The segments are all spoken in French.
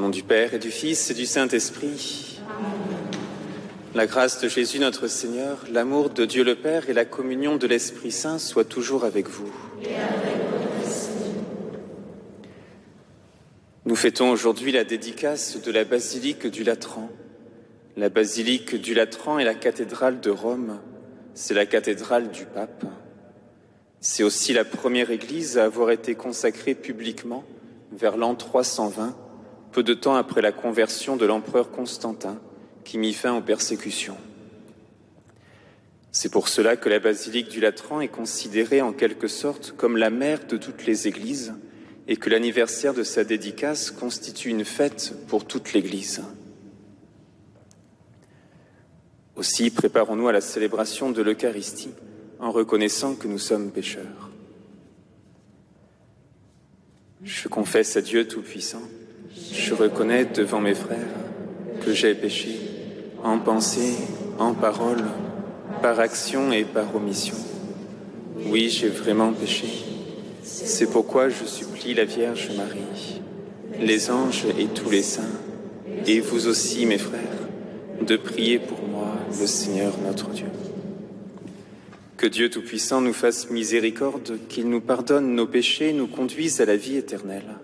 nom du Père et du Fils et du Saint-Esprit. La grâce de Jésus notre Seigneur, l'amour de Dieu le Père et la communion de l'Esprit Saint soient toujours avec vous. Nous fêtons aujourd'hui la dédicace de la basilique du Latran. La basilique du Latran est la cathédrale de Rome. C'est la cathédrale du pape. C'est aussi la première église à avoir été consacrée publiquement vers l'an 320, peu de temps après la conversion de l'empereur Constantin, qui mit fin aux persécutions. C'est pour cela que la basilique du Latran est considérée en quelque sorte comme la mère de toutes les églises et que l'anniversaire de sa dédicace constitue une fête pour toute l'Église. Aussi, préparons-nous à la célébration de l'Eucharistie en reconnaissant que nous sommes pécheurs. Je confesse à Dieu Tout-Puissant, je reconnais devant mes frères que j'ai péché en pensée, en parole, par action et par omission. Oui, j'ai vraiment péché. C'est pourquoi je supplie la Vierge Marie, les anges et tous les saints, et vous aussi, mes frères, de prier pour moi, le Seigneur notre Dieu. Que Dieu Tout-Puissant nous fasse miséricorde, qu'il nous pardonne nos péchés et nous conduise à la vie éternelle.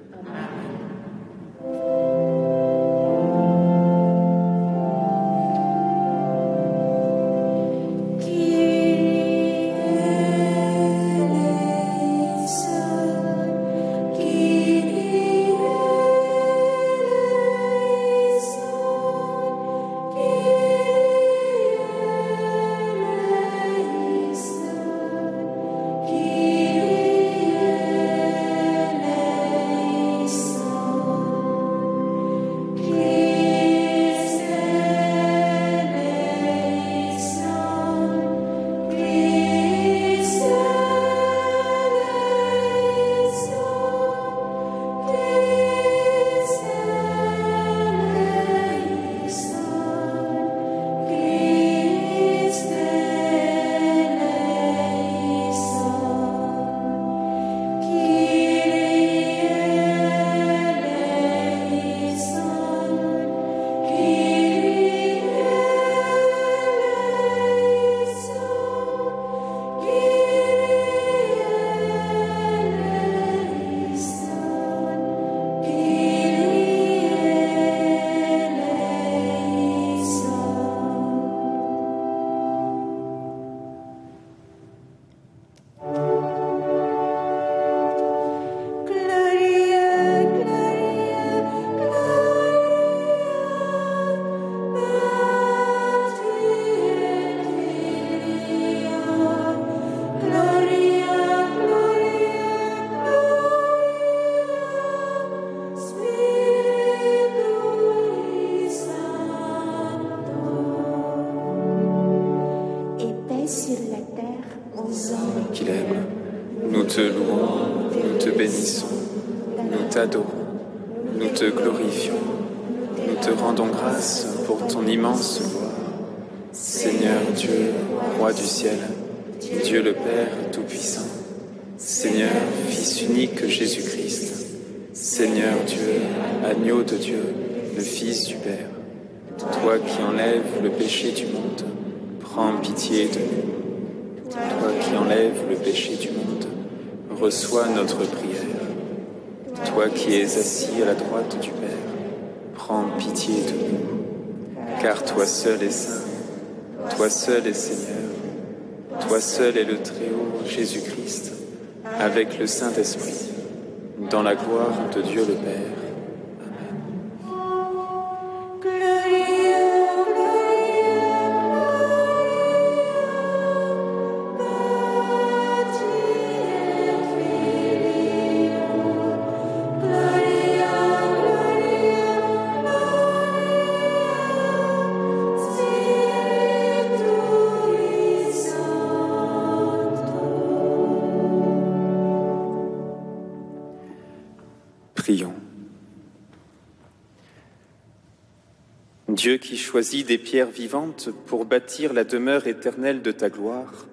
Nous te glorifions, nous te rendons grâce pour ton immense gloire. Seigneur Dieu, Roi du ciel, Dieu le Père Tout-Puissant, Seigneur, Fils unique Jésus-Christ, Seigneur Dieu, Agneau de Dieu, le Fils du Père, toi qui enlèves le péché du monde, prends pitié de nous. Toi qui enlèves le péché du monde, reçois notre prière. Toi qui es assis à la droite du Père, prends pitié de nous. Car toi seul est saint, toi seul est Seigneur, toi seul est le Très-Haut Jésus-Christ, avec le Saint-Esprit, dans la gloire de Dieu le Père. Prions. Dieu qui choisit des pierres vivantes pour bâtir la demeure éternelle de ta gloire,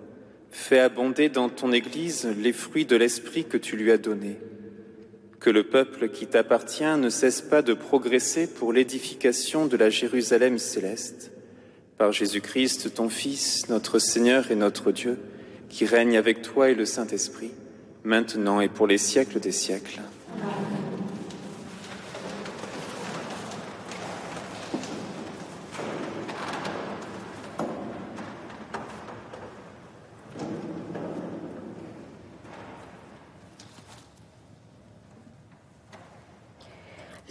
fais abonder dans ton Église les fruits de l'Esprit que tu lui as donné. Que le peuple qui t'appartient ne cesse pas de progresser pour l'édification de la Jérusalem céleste. Par Jésus-Christ, ton Fils, notre Seigneur et notre Dieu, qui règne avec toi et le Saint-Esprit, maintenant et pour les siècles des siècles.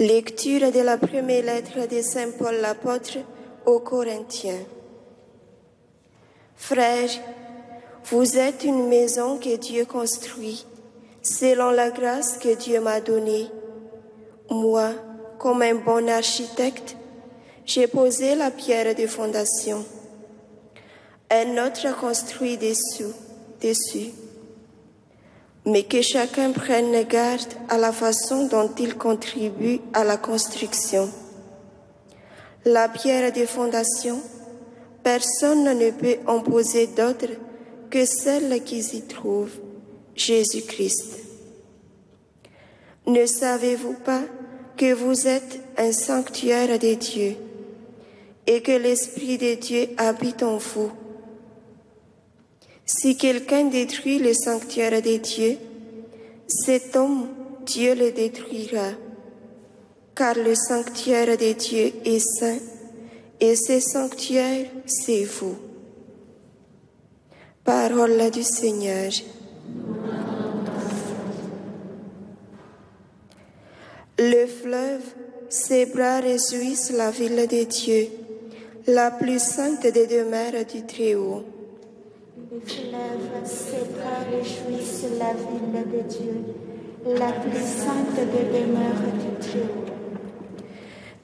Lecture de la première lettre de Saint Paul l'apôtre aux Corinthiens. Frères, vous êtes une maison que Dieu construit, selon la grâce que Dieu m'a donnée. Moi, comme un bon architecte, j'ai posé la pierre de fondation. Un autre a construit dessus. Mais que chacun prenne garde à la façon dont il contribue à la construction. La pierre de fondation, personne ne peut en poser d'autre que celle qui s'y trouve, Jésus-Christ. Ne savez-vous pas que vous êtes un sanctuaire de Dieu et que l'Esprit de Dieu habite en vous? Si quelqu'un détruit le sanctuaire de Dieu, cet homme, Dieu le détruira, car le sanctuaire de Dieu est saint, et ce sanctuaire, c'est vous. Parole du Seigneur. Le fleuve, ses bras réjouissent la ville de Dieu, la plus sainte des demeures du Très-Haut. Le fleuve, ses bras réjouissent la ville de Dieu, la plus sainte des demeures du Très-Haut.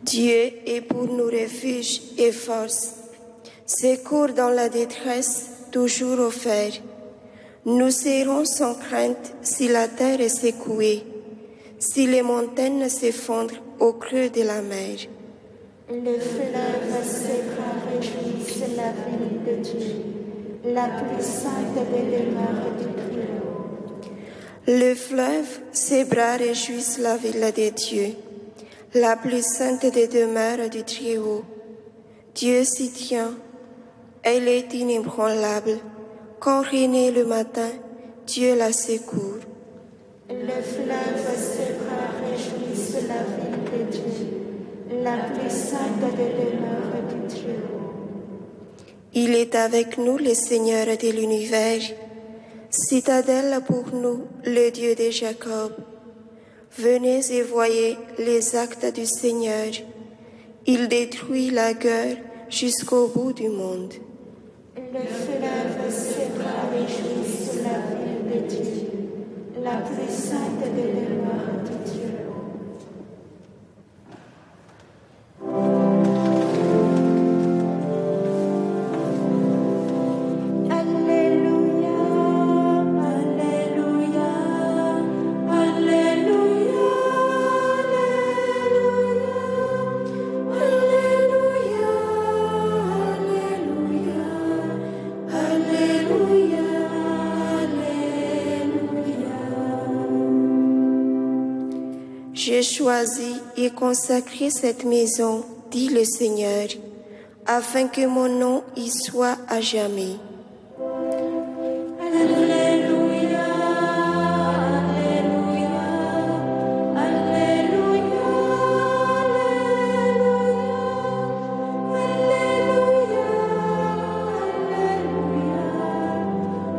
Dieu est pour nous refuge et force, secours dans la détresse, toujours offert. Nous serons sans crainte si la terre est secouée, si les montagnes s'effondrent au creux de la mer. Le fleuve, ses bras réjouissent la ville de Dieu, la plus sainte des demeures du Très-Haut. Le fleuve, ses bras réjouissent la ville de Dieu, la plus sainte des demeures du Très-Haut. Dieu s'y tient, elle est inébranlable. Quand renaît le matin, Dieu la secourt. Le fleuve, ses bras réjouissent la ville de Dieu, la plus sainte des demeures du Très-Haut. Il est avec nous, le Seigneur de l'univers, citadelle pour nous, le Dieu de Jacob. Venez et voyez les actes du Seigneur. Il détruit la guerre jusqu'au bout du monde. Le fleuve, ses bras réjouissent la ville de Dieu, la plus sainte des demeures du Très-Haut. J'ai choisi et consacré cette maison, dit le Seigneur, afin que mon nom y soit à jamais. Alléluia, Alléluia, Alléluia,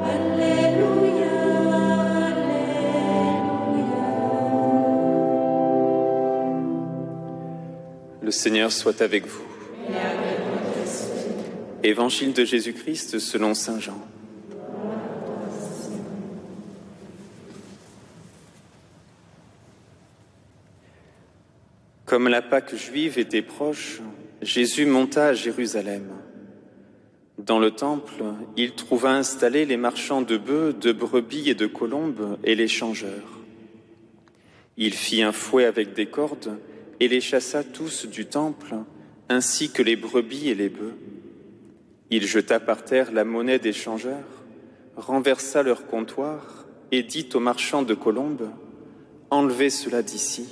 Alléluia, Alléluia, Alléluia, Le Seigneur soit avec vous. Évangile de Jésus-Christ selon saint Jean. Comme la Pâque juive était proche, Jésus monta à Jérusalem. Dans le temple, il trouva installés les marchands de bœufs, de brebis et de colombes et les changeurs. Il fit un fouet avec des cordes et les chassa tous du temple, ainsi que les brebis et les bœufs. Il jeta par terre la monnaie des changeurs, renversa leur comptoir et dit aux marchands de colombes : enlevez cela d'ici,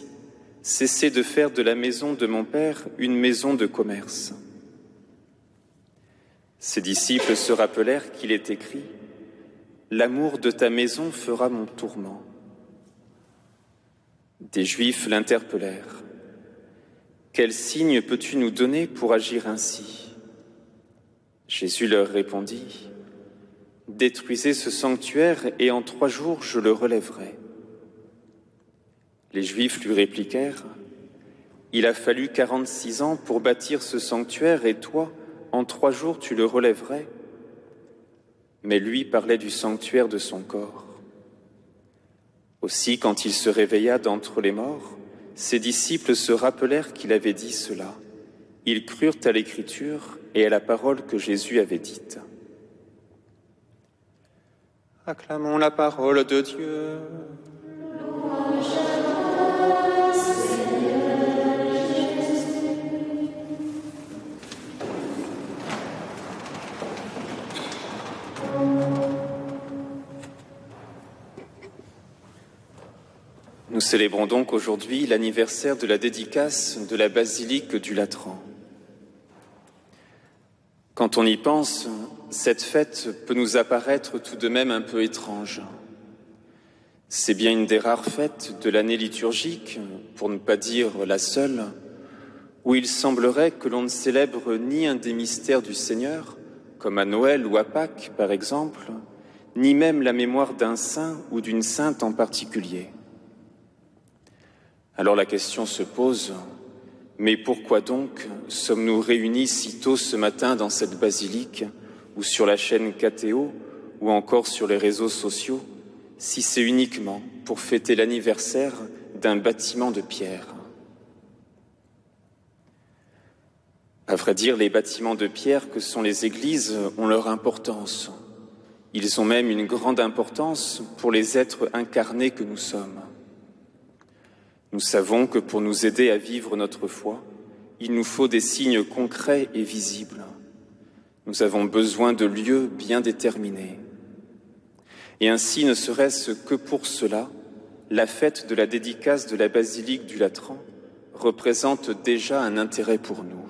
cessez de faire de la maison de mon Père une maison de commerce. » Ses disciples se rappelèrent qu'il est écrit « L'amour de ta maison fera mon tourment. » Des Juifs l'interpellèrent. « Quel signe peux-tu nous donner pour agir ainsi ?» Jésus leur répondit « Détruisez ce sanctuaire et en 3 jours je le relèverai. » Les Juifs lui répliquèrent « Il a fallu 46 ans pour bâtir ce sanctuaire et toi, en 3 jours tu le relèverais ?» Mais lui parlait du sanctuaire de son corps. Aussi, quand il se réveilla d'entre les morts, ses disciples se rappelèrent qu'il avait dit cela. Ils crurent à l'Écriture et à la parole que Jésus avait dite. Acclamons la parole de Dieu. Nous célébrons donc aujourd'hui l'anniversaire de la dédicace de la basilique du Latran. Quand on y pense, cette fête peut nous apparaître tout de même un peu étrange. C'est bien une des rares fêtes de l'année liturgique, pour ne pas dire la seule, où il semblerait que l'on ne célèbre ni un des mystères du Seigneur, comme à Noël ou à Pâques par exemple, ni même la mémoire d'un saint ou d'une sainte en particulier. Alors la question se pose, mais pourquoi donc sommes-nous réunis si tôt ce matin dans cette basilique, ou sur la chaîne KTO, ou encore sur les réseaux sociaux, si c'est uniquement pour fêter l'anniversaire d'un bâtiment de pierre? À vrai dire, les bâtiments de pierre que sont les églises ont leur importance. Ils ont même une grande importance pour les êtres incarnés que nous sommes. Nous savons que pour nous aider à vivre notre foi, il nous faut des signes concrets et visibles. Nous avons besoin de lieux bien déterminés. Et ainsi, ne serait-ce que pour cela, la fête de la dédicace de la basilique du Latran représente déjà un intérêt pour nous.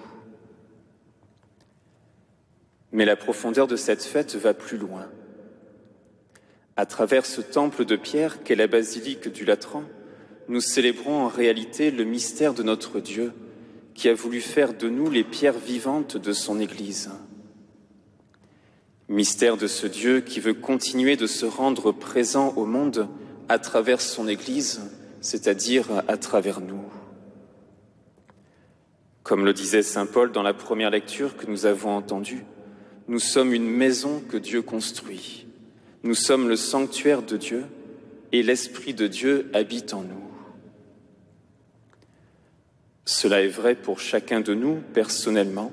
Mais la profondeur de cette fête va plus loin. À travers ce temple de pierre qu'est la basilique du Latran, nous célébrons en réalité le mystère de notre Dieu qui a voulu faire de nous les pierres vivantes de son Église. Mystère de ce Dieu qui veut continuer de se rendre présent au monde à travers son Église, c'est-à-dire à travers nous. Comme le disait saint Paul dans la première lecture que nous avons entendue, nous sommes une maison que Dieu construit. Nous sommes le sanctuaire de Dieu et l'Esprit de Dieu habite en nous. Cela est vrai pour chacun de nous, personnellement,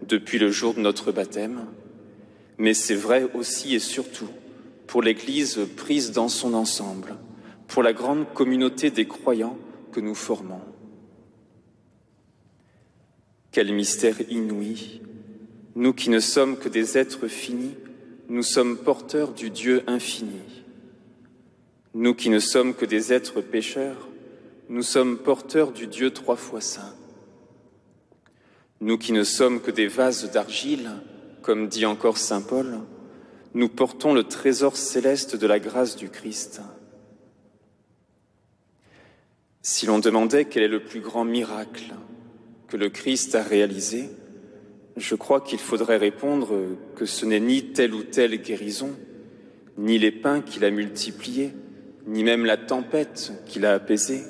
depuis le jour de notre baptême, mais c'est vrai aussi et surtout pour l'Église prise dans son ensemble, pour la grande communauté des croyants que nous formons. Quel mystère inouï! Nous qui ne sommes que des êtres finis, nous sommes porteurs du Dieu infini. Nous qui ne sommes que des êtres pécheurs, nous sommes porteurs du Dieu 3 fois saint. Nous qui ne sommes que des vases d'argile, comme dit encore saint Paul, nous portons le trésor céleste de la grâce du Christ. Si l'on demandait quel est le plus grand miracle que le Christ a réalisé, je crois qu'il faudrait répondre que ce n'est ni telle ou telle guérison, ni les pains qu'il a multipliés, ni même la tempête qu'il a apaisée,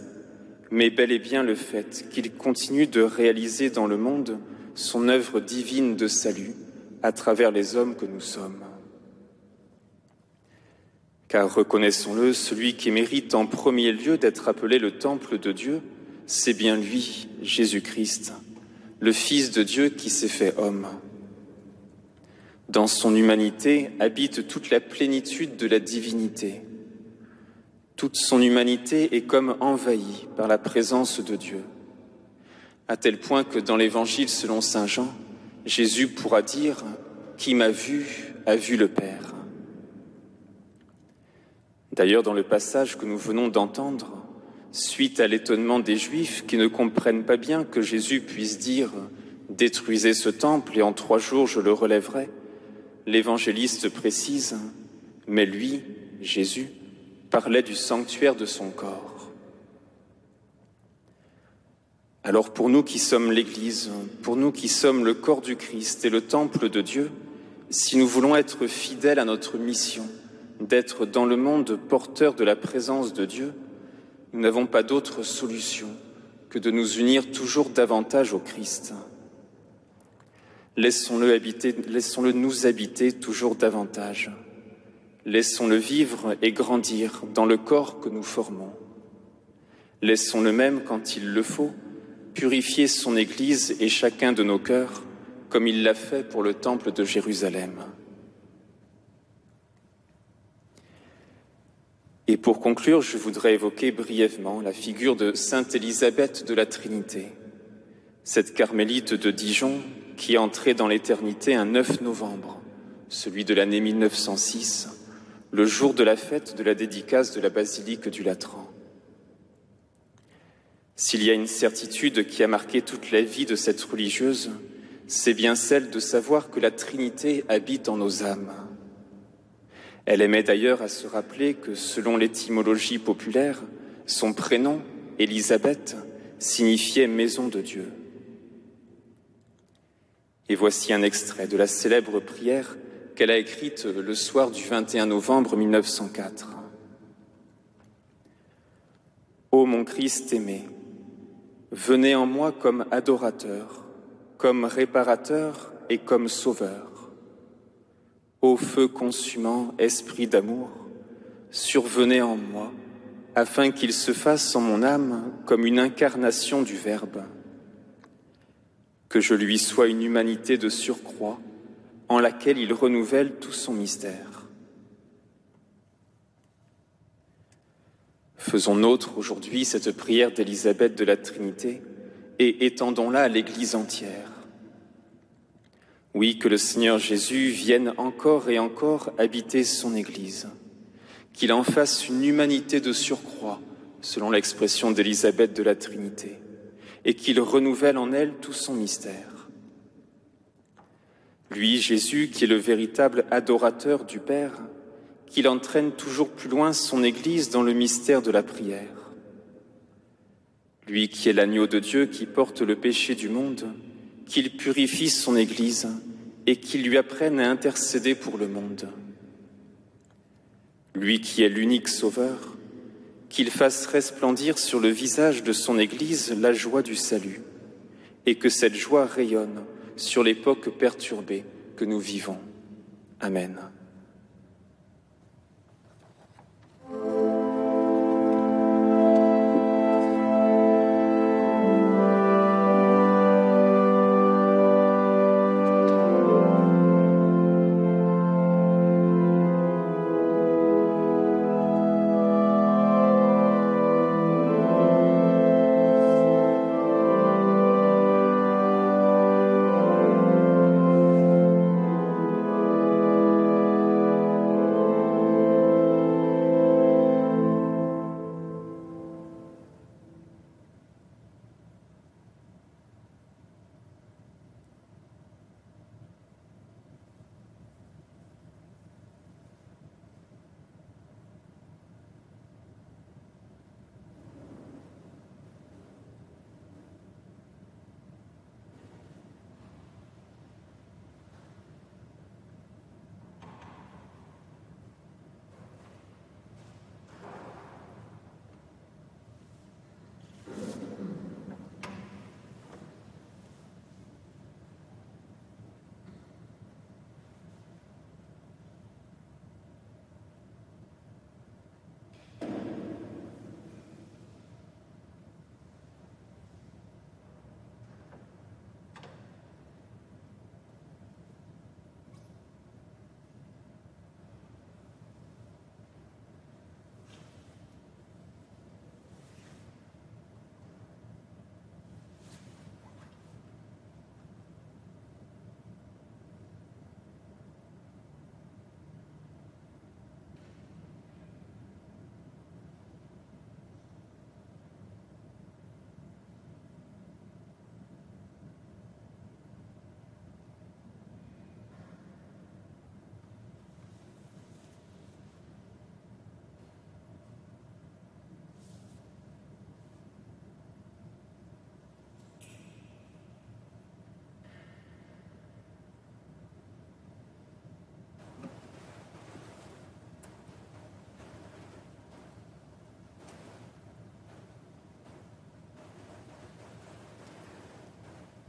mais bel et bien le fait qu'il continue de réaliser dans le monde son œuvre divine de salut à travers les hommes que nous sommes. Car reconnaissons-le, celui qui mérite en premier lieu d'être appelé le temple de Dieu, c'est bien lui, Jésus-Christ, le Fils de Dieu qui s'est fait homme. Dans son humanité habite toute la plénitude de la divinité. Toute son humanité est comme envahie par la présence de Dieu, à tel point que dans l'Évangile selon saint Jean, Jésus pourra dire « Qui m'a vu a vu le Père ». D'ailleurs, dans le passage que nous venons d'entendre, suite à l'étonnement des Juifs qui ne comprennent pas bien que Jésus puisse dire « Détruisez ce temple et en 3 jours je le relèverai », l'évangéliste précise « Mais lui, Jésus, parlait du sanctuaire de son corps ». Alors pour nous qui sommes l'Église, pour nous qui sommes le corps du Christ et le temple de Dieu, si nous voulons être fidèles à notre mission, d'être dans le monde porteurs de la présence de Dieu, nous n'avons pas d'autre solution que de nous unir toujours davantage au Christ. Laissons-le nous habiter toujours davantage. Laissons-le vivre et grandir dans le corps que nous formons. Laissons-le même, quand il le faut, purifier son Église et chacun de nos cœurs, comme il l'a fait pour le temple de Jérusalem. Et pour conclure, je voudrais évoquer brièvement la figure de Sainte Élisabeth de la Trinité, cette carmélite de Dijon qui est entrée dans l'éternité un 9 novembre, celui de l'année 1906, le jour de la fête de la dédicace de la basilique du Latran. S'il y a une certitude qui a marqué toute la vie de cette religieuse, c'est bien celle de savoir que la Trinité habite en nos âmes. Elle aimait d'ailleurs à se rappeler que, selon l'étymologie populaire, son prénom, Élisabeth, signifiait « maison de Dieu ». Et voici un extrait de la célèbre prière qu'elle a écrite le soir du 21 novembre 1904. « Ô mon Christ aimé, venez en moi comme adorateur, comme réparateur et comme sauveur. Ô feu consumant, esprit d'amour, survenez en moi, afin qu'il se fasse en mon âme comme une incarnation du Verbe. Que je lui sois une humanité de surcroît, en laquelle il renouvelle tout son mystère. » Faisons nôtre aujourd'hui cette prière d'Élisabeth de la Trinité et étendons-la à l'Église entière. Oui, que le Seigneur Jésus vienne encore et encore habiter son Église, qu'il en fasse une humanité de surcroît, selon l'expression d'Élisabeth de la Trinité, et qu'il renouvelle en elle tout son mystère. Lui, Jésus, qui est le véritable adorateur du Père, qu'il entraîne toujours plus loin son Église dans le mystère de la prière. Lui qui est l'agneau de Dieu qui porte le péché du monde, qu'il purifie son Église et qu'il lui apprenne à intercéder pour le monde. Lui qui est l'unique Sauveur, qu'il fasse resplendir sur le visage de son Église la joie du salut, et que cette joie rayonne sur l'époque perturbée que nous vivons. Amen.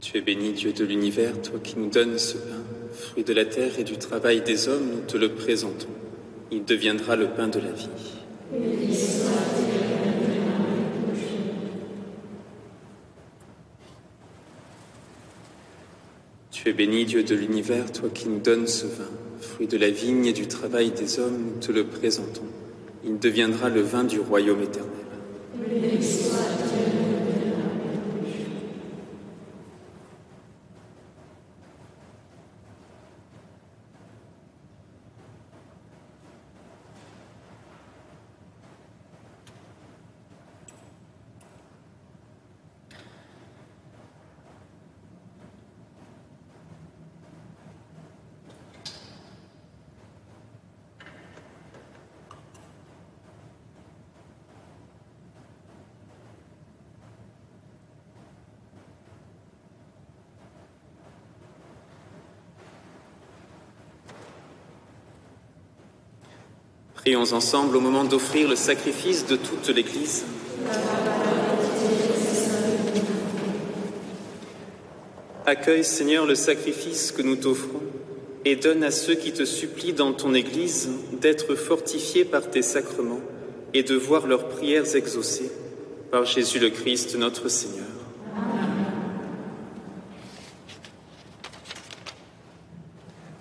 Tu es béni, Dieu de l'univers, toi qui nous donnes ce pain, fruit de la terre et du travail des hommes, nous te le présentons. Il deviendra le pain de la vie. Tu es béni, Dieu de l'univers, toi qui nous donnes ce vin, fruit de la vigne et du travail des hommes, nous te le présentons. Il deviendra le vin du royaume éternel. Prions ensemble au moment d'offrir le sacrifice de toute l'Église. Accueille, Seigneur, le sacrifice que nous t'offrons et donne à ceux qui te supplient dans ton Église d'être fortifiés par tes sacrements et de voir leurs prières exaucées par Jésus le Christ, notre Seigneur.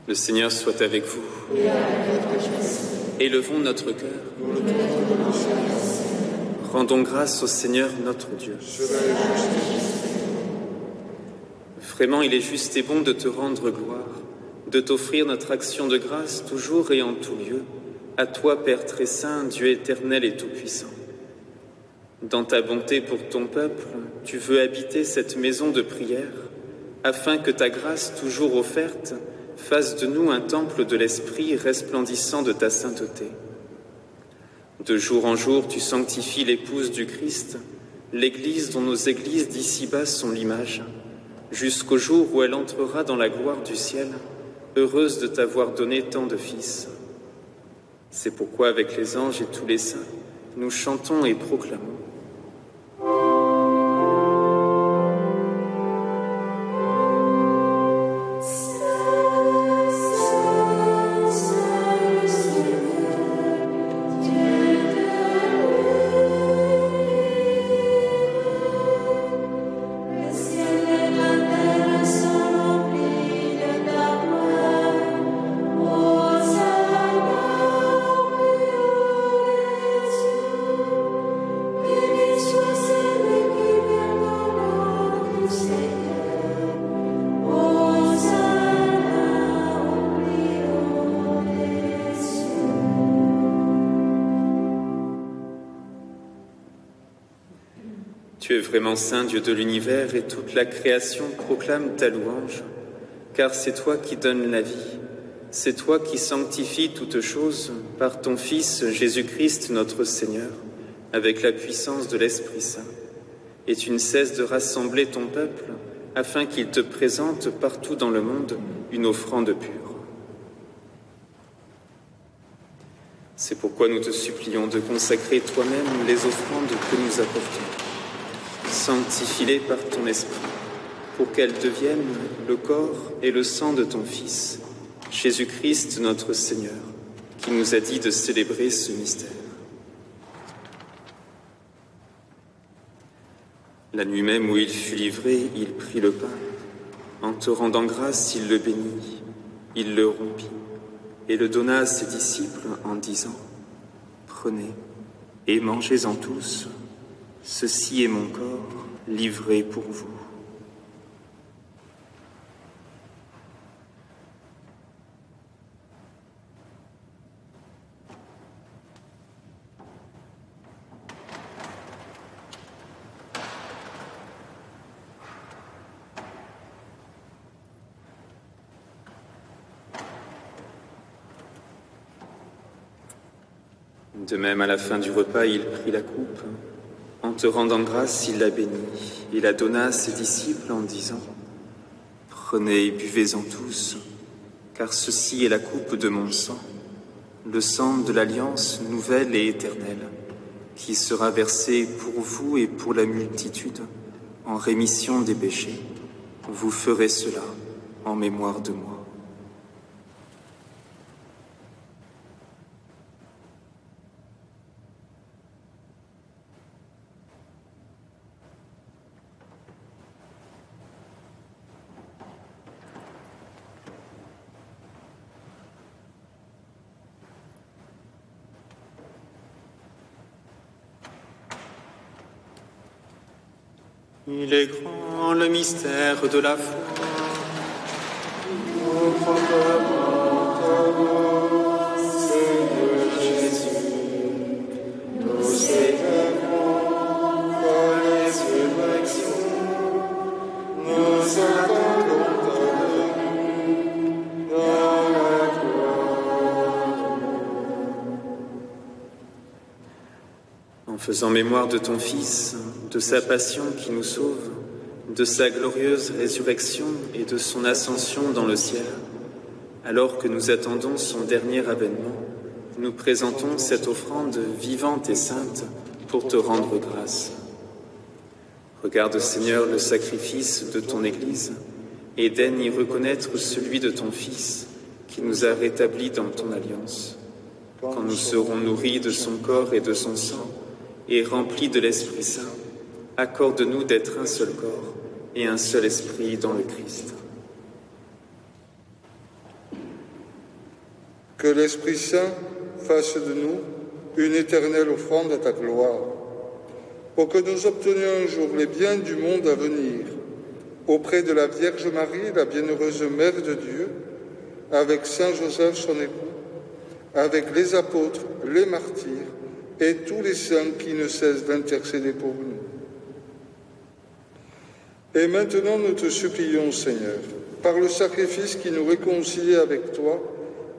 Le Seigneur soit avec vous. Élevons notre cœur. Rendons grâce au Seigneur notre Dieu. Vraiment, il est juste et bon de te rendre gloire, de t'offrir notre action de grâce toujours et en tout lieu, à toi, Père très saint, Dieu éternel et tout-puissant. Dans ta bonté pour ton peuple, tu veux habiter cette maison de prière, afin que ta grâce toujours offerte fasse de nous un temple de l'Esprit resplendissant de ta sainteté. De jour en jour, tu sanctifies l'épouse du Christ, l'Église dont nos églises d'ici-bas sont l'image, jusqu'au jour où elle entrera dans la gloire du ciel, heureuse de t'avoir donné tant de fils. C'est pourquoi, avec les anges et tous les saints, nous chantons et proclamons. Tu es vraiment saint, Dieu de l'univers, et toute la création proclame ta louange, car c'est toi qui donnes la vie, c'est toi qui sanctifies toutes choses par ton Fils Jésus-Christ notre Seigneur, avec la puissance de l'Esprit Saint. Et tu ne cesses de rassembler ton peuple, afin qu'il te présente partout dans le monde une offrande pure. C'est pourquoi nous te supplions de consacrer toi-même les offrandes que nous apportons. Sanctifie-les par ton esprit, pour qu'elles deviennent le corps et le sang de ton Fils, Jésus-Christ notre Seigneur, qui nous a dit de célébrer ce mystère. La nuit même où il fut livré, il prit le pain. En te rendant grâce, il le bénit, il le rompit et le donna à ses disciples en disant : « Prenez et mangez-en tous. Ceci est mon corps, livré pour vous. » De même, à la fin du repas, il prit la coupe. En te rendant grâce, il la bénit et la donna à ses disciples en disant : « Prenez et buvez-en tous, car ceci est la coupe de mon sang, le sang de l'alliance nouvelle et éternelle, qui sera versé pour vous et pour la multitude en rémission des péchés. Vous ferez cela en mémoire de moi. Il est grand le mystère de la foi. Nous proclamons ta mort, Seigneur Jésus. Nous célébrons ta résurrection. Nous attendons ta venue dans la gloire. En faisant mémoire de ton Fils, de sa passion qui nous sauve, de sa glorieuse résurrection et de son ascension dans le ciel, alors que nous attendons son dernier avènement, nous présentons cette offrande vivante et sainte pour te rendre grâce. Regarde, Seigneur, le sacrifice de ton Église et daigne y reconnaître celui de ton Fils qui nous a rétablis dans ton alliance. Quand nous serons nourris de son corps et de son sang et remplis de l'Esprit Saint, accorde-nous d'être un seul corps et un seul esprit dans le Christ. Que l'Esprit Saint fasse de nous une éternelle offrande à ta gloire, pour que nous obtenions un jour les biens du monde à venir, auprès de la Vierge Marie, la bienheureuse Mère de Dieu, avec Saint Joseph son époux, avec les apôtres, les martyrs et tous les saints qui ne cessent d'intercéder pour nous. Et maintenant, nous te supplions, Seigneur, par le sacrifice qui nous réconcilie avec toi,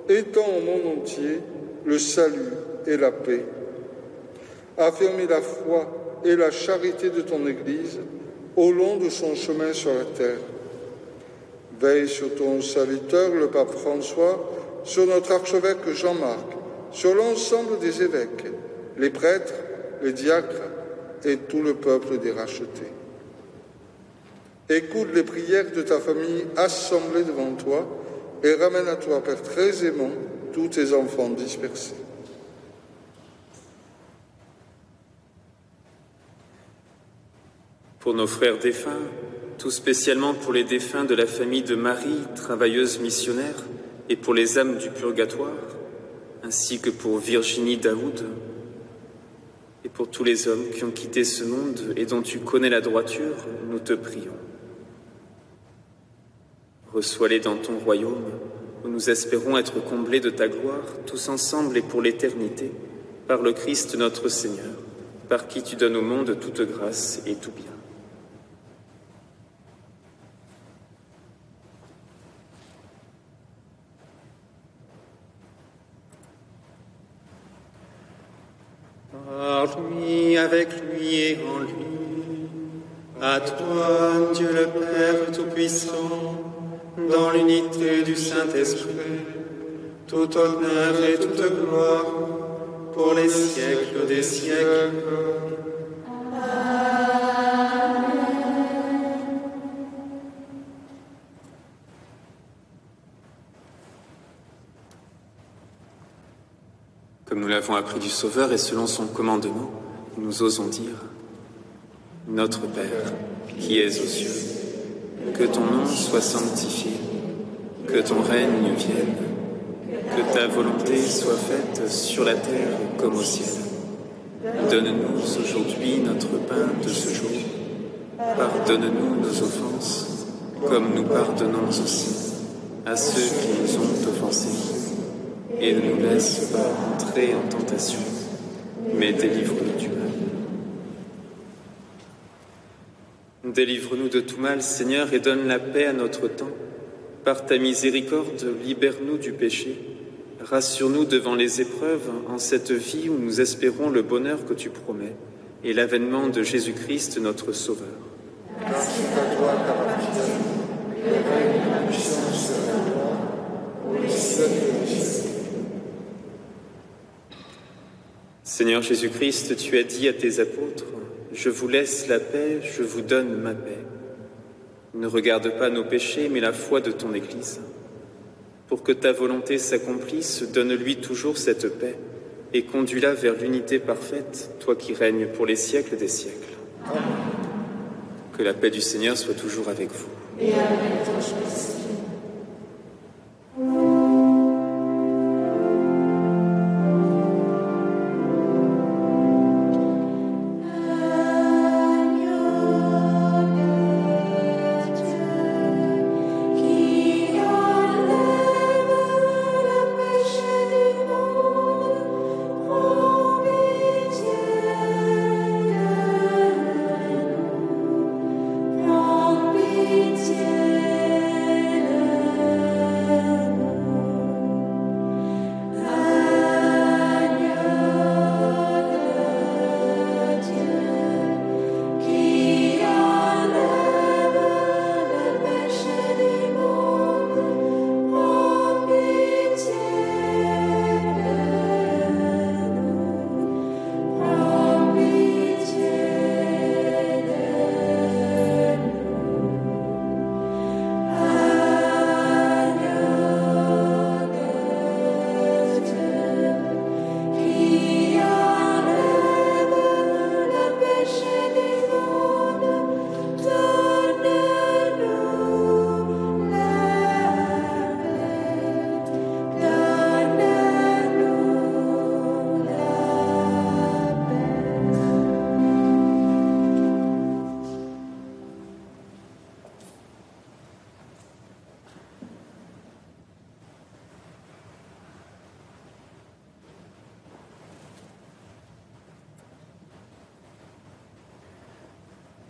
étends au monde entier le salut et la paix. Affermis la foi et la charité de ton Église au long de son chemin sur la terre. Veille sur ton serviteur, le pape François, sur notre archevêque Jean-Marc, sur l'ensemble des évêques, les prêtres, les diacres et tout le peuple des rachetés. Écoute les prières de ta famille assemblée devant toi et ramène à toi, Père très aimant, tous tes enfants dispersés. Pour nos frères défunts, tout spécialement pour les défunts de la famille de Marie, travailleuse missionnaire, et pour les âmes du purgatoire, ainsi que pour Virginie Daoud, et pour tous les hommes qui ont quitté ce monde et dont tu connais la droiture, nous te prions. Reçois-les dans ton royaume, où nous espérons être comblés de ta gloire, tous ensemble et pour l'éternité, par le Christ notre Seigneur, par qui tu donnes au monde toute grâce et tout bien. Par lui, avec lui et en lui, à toi, Dieu le Père Tout-Puissant, dans l'unité du Saint-Esprit, tout honneur et toute gloire, pour les siècles des siècles. Comme nous l'avons appris du Sauveur et selon son commandement, nous osons dire « Notre Père, qui es aux cieux, que ton nom soit sanctifié, que ton règne vienne, que ta volonté soit faite sur la terre comme au ciel. Donne-nous aujourd'hui notre pain de ce jour. Pardonne-nous nos offenses, comme nous pardonnons aussi à ceux qui nous ont offensés. Et ne nous laisse pas entrer en tentation, mais délivre-nous du mal. Délivre-nous de tout mal, Seigneur, et donne la paix à notre temps. Par ta miséricorde, libère-nous du péché. Rassure-nous devant les épreuves en cette vie où nous espérons le bonheur que tu promets et l'avènement de Jésus-Christ, notre Sauveur. Merci à toi, Père, le règne et la puissance de la gloire, pour les siècles des siècles. Seigneur Jésus-Christ, tu as dit à tes apôtres, « Je vous laisse la paix, je vous donne ma paix. Ne regarde pas nos péchés, mais la foi de ton Église. Pour que ta volonté s'accomplisse, donne-lui toujours cette paix et conduis-la vers l'unité parfaite, toi qui règnes pour les siècles des siècles. Amen. Que la paix du Seigneur soit toujours avec vous. Et avec ton esprit.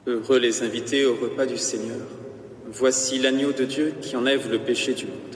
Heureux les invités au repas du Seigneur. Voici l'agneau de Dieu qui enlève le péché du monde.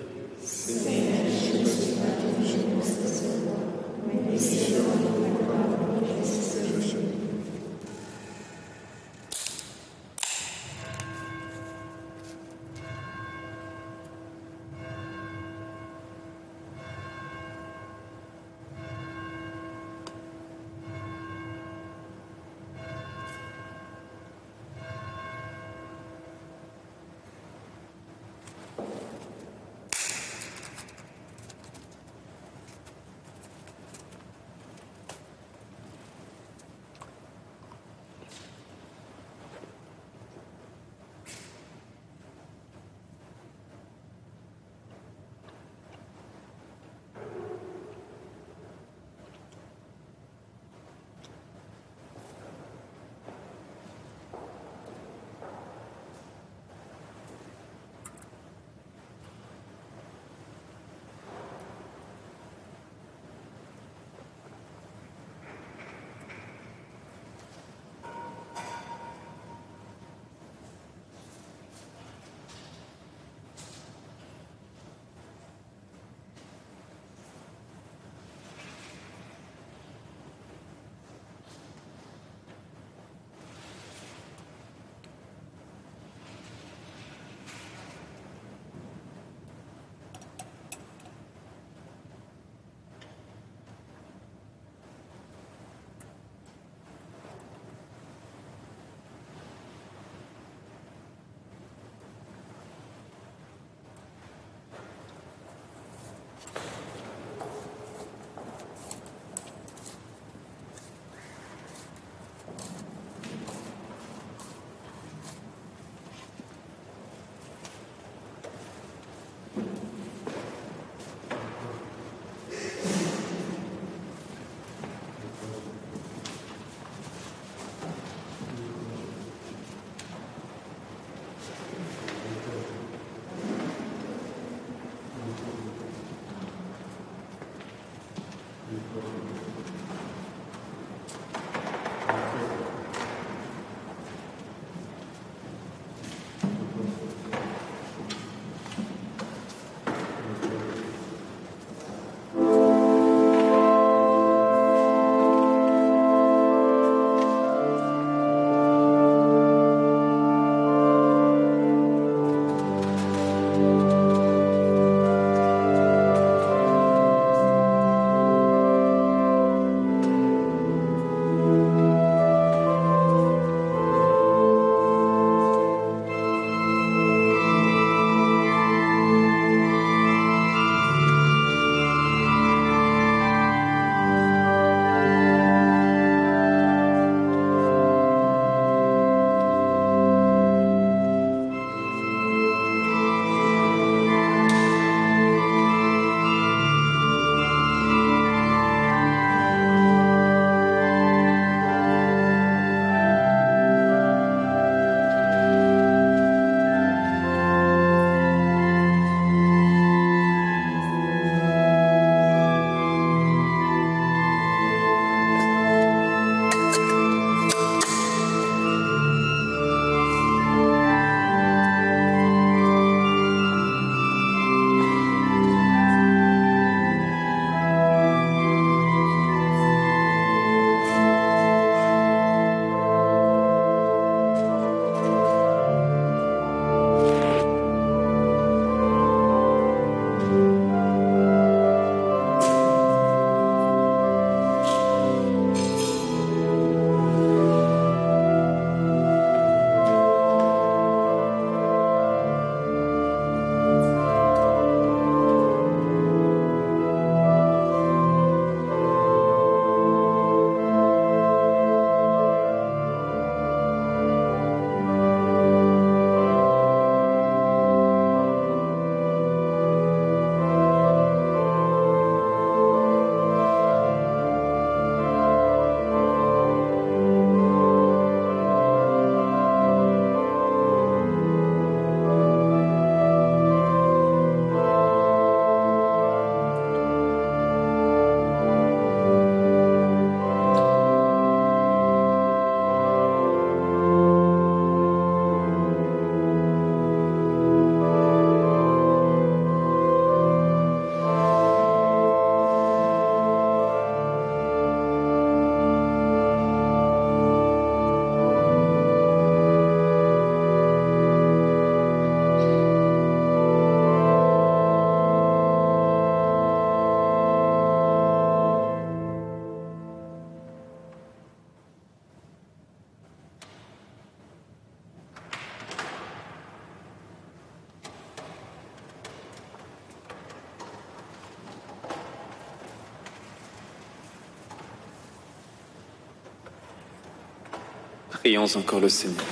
Prions encore le Seigneur.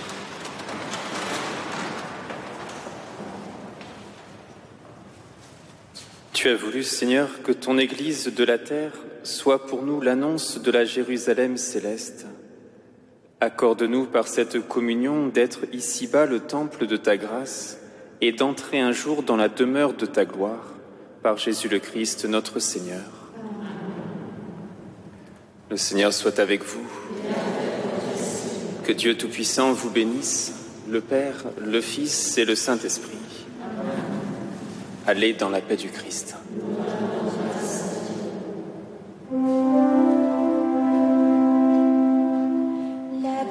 Tu as voulu, Seigneur, que ton Église de la terre soit pour nous l'annonce de la Jérusalem céleste. Accorde-nous par cette communion d'être ici-bas le temple de ta grâce et d'entrer un jour dans la demeure de ta gloire, par Jésus le Christ, notre Seigneur. Le Seigneur soit avec vous. Que Dieu Tout-Puissant vous bénisse, le Père, le Fils et le Saint-Esprit. Allez dans la paix du Christ. La